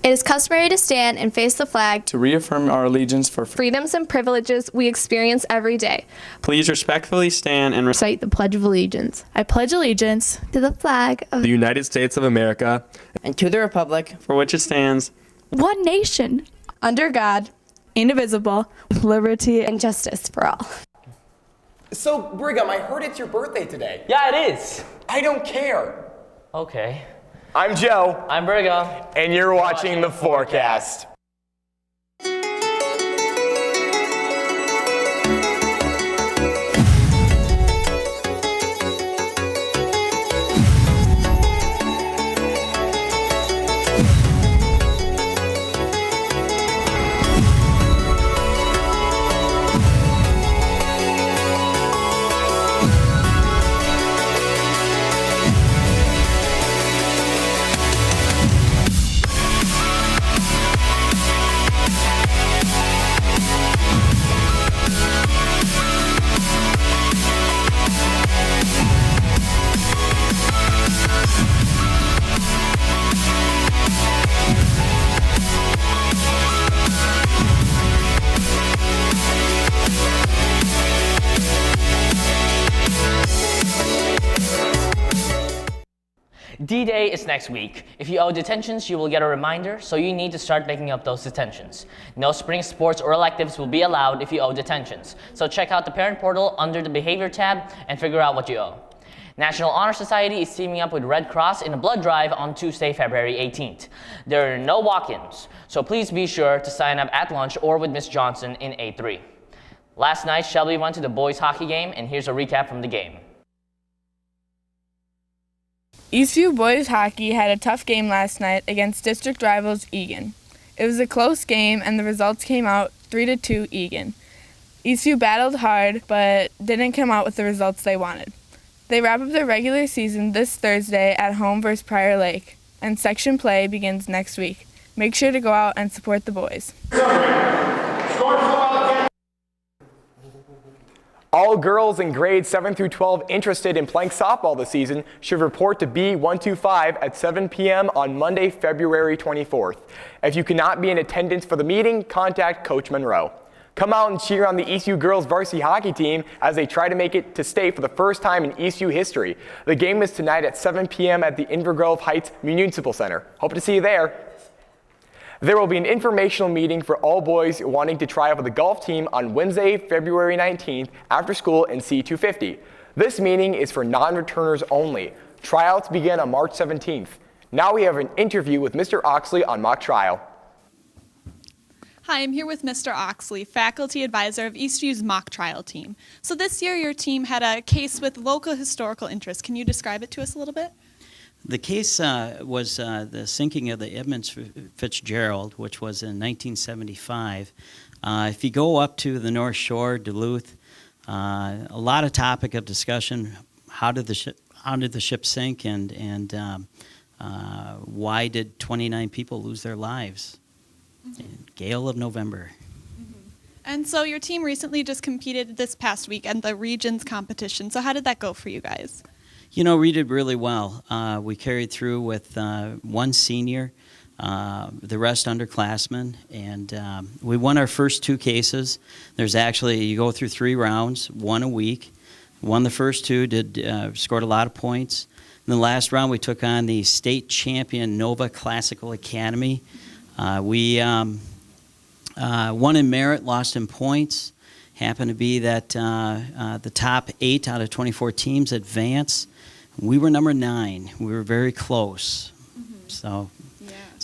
It is customary to stand and face the flag to reaffirm our allegiance for freedoms and privileges we experience every day. Please respectfully stand and recite the Pledge of Allegiance. I pledge allegiance to the flag of the United States of America and to the republic for which it stands, one nation, under God, indivisible, with liberty and justice for all. So, Brigham, I heard it's your birthday today. Yeah, it is. I don't care. Okay. I'm Joe. I'm Brigham. And you're watching The Forecast. D-Day is next week. If you owe detentions, you will get a reminder, so you need to start making up those detentions. No spring sports or electives will be allowed if you owe detentions. So check out the parent portal under the behavior tab and figure out what you owe. National Honor Society is teaming up with Red Cross in a blood drive on Tuesday, February 18th. There are no walk-ins, so please be sure to sign up at lunch or with Ms. Johnson in A3. Last night, Shelby went to the boys hockey game, and here's a recap from the game. Eastview boys hockey had a tough game last night against district rivals Egan. It was a close game and the results came out 3-2 Egan. Eastview battled hard but didn't come out with the results they wanted. They wrap up their regular season this Thursday at home versus Prior Lake, and section play begins next week. Make sure to go out and support the boys. All girls in grades 7 through 12 interested in playing softball this season should report to B125 at 7 p.m. on Monday, February 24th. If you cannot be in attendance for the meeting, contact Coach Monroe. Come out and cheer on the Eastview girls varsity hockey team as they try to make it to state for the first time in Eastview history. The game is tonight at 7 p.m. at the Inver Grove Heights Municipal Center. Hope to see you there. There will be an informational meeting for all boys wanting to try out for the golf team on Wednesday, February 19th after school in C250. This meeting is for non-returners only. Tryouts begin on March 17th. Now we have an interview with Mr. Oxley on mock trial. Hi, I'm here with Mr. Oxley, faculty advisor of Eastview's mock trial team. So this year your team had a case with local historical interest. Can you describe it to us a little bit? The case was the sinking of the Edmunds Fitzgerald, which was in 1975. If you go up to the North Shore, Duluth, a lot of topic of discussion. How did the ship sink, and why did 29 people lose their lives? Gale of November. And so your team recently just competed this past week in the Regions competition. So how did that go for you guys? You know, we did really well. We carried through with one senior, the rest underclassmen, and we won our first two cases. There's actually, you go through 3 rounds, one a week. Won the first 2, scored a lot of points. In the last round, we took on the state champion Nova Classical Academy. We won in merit, lost in points. Happened to be that the top 8 out of 24 teams advance. We were number 9. We were very close. So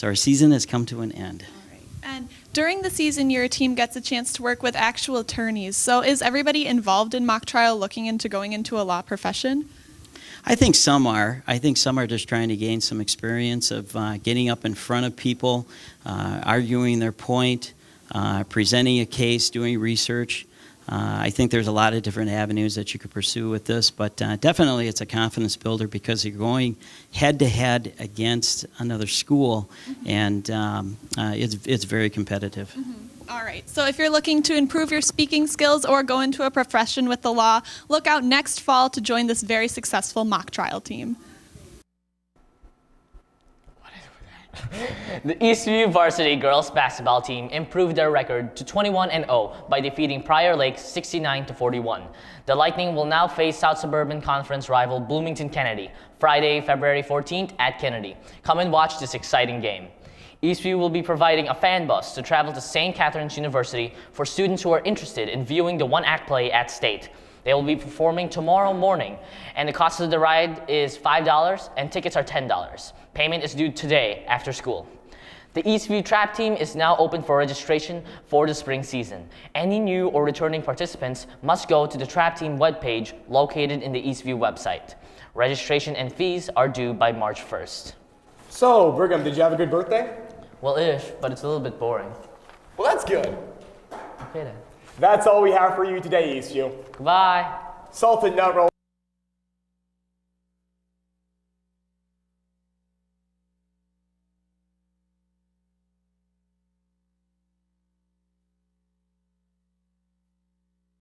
our season has come to an end. All right. And during the season, your team gets a chance to work with actual attorneys. So is everybody involved in mock trial looking into going into a law profession? I think some are. I think some are just trying to gain some experience of getting up in front of people, arguing their point, presenting a case, doing research. I think there's a lot of different avenues that you could pursue with this, but definitely it's a confidence builder because you're going head-to-head against another school, and it's very competitive. All right, so if you're looking to improve your speaking skills or go into a profession with the law, look out next fall to join this very successful mock trial team. What is with that? The Eastview varsity girls basketball team improved their record to 21-0 by defeating Prior Lake 69-41. The Lightning will now face South Suburban Conference rival Bloomington Kennedy Friday, February 14th at Kennedy. Come and watch this exciting game. Eastview will be providing a fan bus to travel to St. Catherine's University for students who are interested in viewing the one-act play at State. They will be performing tomorrow morning, and the cost of the ride is $5 and tickets are $10. Payment is due today after school. The Eastview Trap Team is now open for registration for the spring season. Any new or returning participants must go to the Trap Team webpage located in the Eastview website. Registration and fees are due by March 1st. So, Brigham, did you have a good birthday? Well, ish, but it's a little bit boring. Well, that's good. Okay then. That's all we have for you today, Eastview. Goodbye. Salted nut roll.